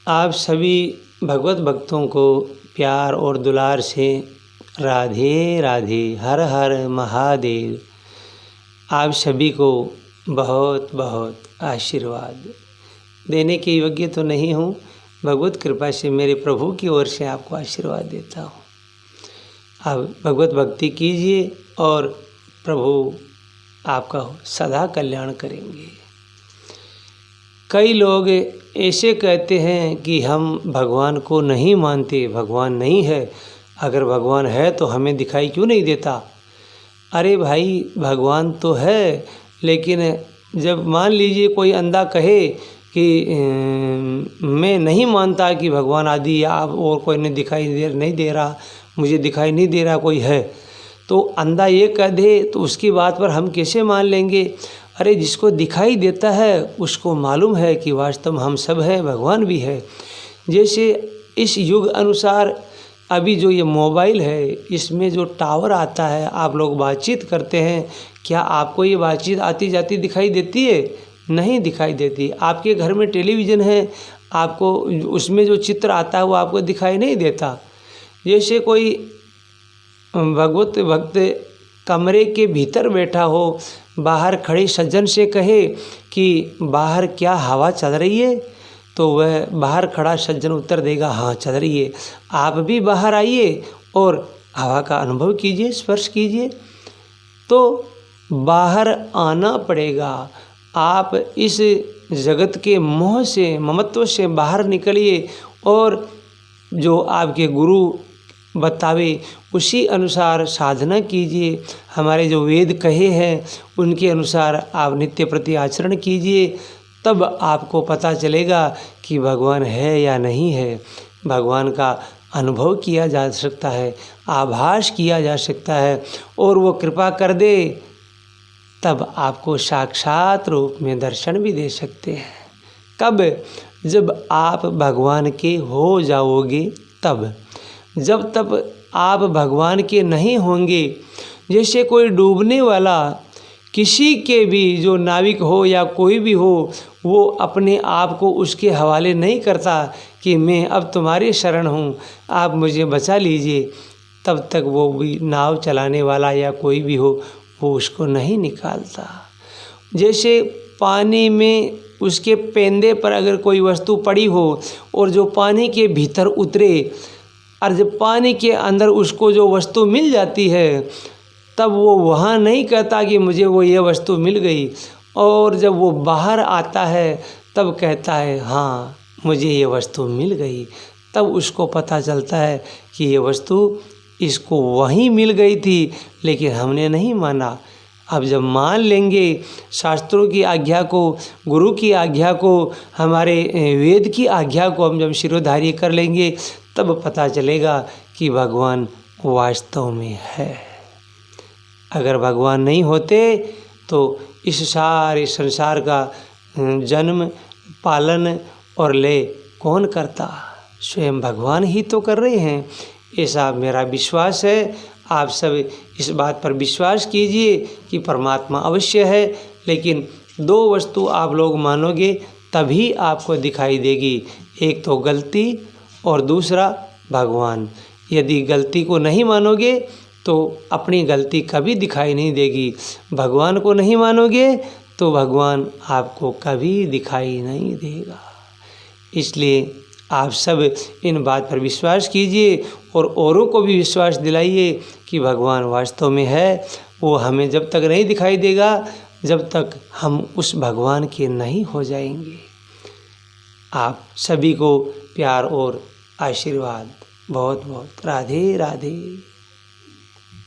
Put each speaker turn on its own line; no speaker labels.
आप सभी भगवत भक्तों को प्यार और दुलार से राधे राधे, हर हर महादेव। आप सभी को बहुत बहुत आशीर्वाद देने के योग्य तो नहीं हूँ, भगवत कृपा से मेरे प्रभु की ओर से आपको आशीर्वाद देता हूँ। आप भगवत भक्ति कीजिए और प्रभु आपका सदा कल्याण करेंगे। कई लोग ऐसे कहते हैं कि हम भगवान को नहीं मानते, भगवान नहीं है, अगर भगवान है तो हमें दिखाई क्यों नहीं देता। अरे भाई, भगवान तो है, लेकिन जब मान लीजिए कोई अंधा कहे कि मैं नहीं मानता कि भगवान आदि या और कोई नहीं दे रहा, मुझे दिखाई नहीं दे रहा कोई है, तो अंधा ये कह दे तो उसकी बात पर हम कैसे मान लेंगे। अरे जिसको दिखाई देता है उसको मालूम है कि वास्तव में हम सब है, भगवान भी है। जैसे इस युग अनुसार अभी जो ये मोबाइल है, इसमें जो टावर आता है, आप लोग बातचीत करते हैं, क्या आपको ये बातचीत आती जाती दिखाई देती है? नहीं दिखाई देती। आपके घर में टेलीविज़न है, आपको उसमें जो चित्र आता है वो आपको दिखाई नहीं देता। जैसे कोई भगवत भक्त कमरे के भीतर बैठा हो, बाहर खड़े सज्जन से कहे कि बाहर क्या हवा चल रही है, तो वह बाहर खड़ा सज्जन उत्तर देगा, हाँ चल रही है। आप भी बाहर आइए और हवा का अनुभव कीजिए, स्पर्श कीजिए। तो बाहर आना पड़ेगा। आप इस जगत के मोह से, ममत्व से बाहर निकलिए और जो आपके गुरु बतावे उसी अनुसार साधना कीजिए। हमारे जो वेद कहे हैं उनके अनुसार आप नित्य प्रति आचरण कीजिए, तब आपको पता चलेगा कि भगवान है या नहीं है। भगवान का अनुभव किया जा सकता है, आभास किया जा सकता है, और वो कृपा कर दे तब आपको साक्षात रूप में दर्शन भी दे सकते हैं। कब? जब आप भगवान के हो जाओगे तब। जब तक आप भगवान के नहीं होंगे, जैसे कोई डूबने वाला, किसी के भी जो नाविक हो या कोई भी हो, वो अपने आप को उसके हवाले नहीं करता कि मैं अब तुम्हारे शरण हूँ, आप मुझे बचा लीजिए, तब तक वो भी नाव चलाने वाला या कोई भी हो वो उसको नहीं निकालता। जैसे पानी में उसके पेंदे पर अगर कोई वस्तु पड़ी हो और जो पानी के भीतर उतरे, और जब पानी के अंदर उसको जो वस्तु मिल जाती है, तब वो वहाँ नहीं कहता कि मुझे वो ये वस्तु मिल गई, और जब वो बाहर आता है तब कहता है हाँ मुझे ये वस्तु मिल गई। तब उसको पता चलता है कि ये वस्तु इसको वहीं मिल गई थी, लेकिन हमने नहीं माना। अब जब मान लेंगे शास्त्रों की आज्ञा को, गुरु की आज्ञा को, हमारे वेद की आज्ञा को हम जब शिरोधार्य कर लेंगे, तब पता चलेगा कि भगवान वास्तव में है। अगर भगवान नहीं होते तो इस सारे संसार का जन्म, पालन और लय कौन करता? स्वयं भगवान ही तो कर रहे हैं, ऐसा मेरा विश्वास है। आप सब इस बात पर विश्वास कीजिए कि परमात्मा अवश्य है, लेकिन दो वस्तु आप लोग मानोगे तभी आपको दिखाई देगी, एक तो गलती और दूसरा भगवान। यदि गलती को नहीं मानोगे तो अपनी गलती कभी दिखाई नहीं देगी, भगवान को नहीं मानोगे तो भगवान आपको कभी दिखाई नहीं देगा। इसलिए आप सब इन बात पर विश्वास कीजिए और औरों को भी विश्वास दिलाइए कि भगवान वास्तव में है। वो हमें जब तक नहीं दिखाई देगा, जब तक हम उस भगवान के नहीं हो जाएंगे। आप सभी को प्यार और आशीर्वाद। बहुत बहुत राधे राधे।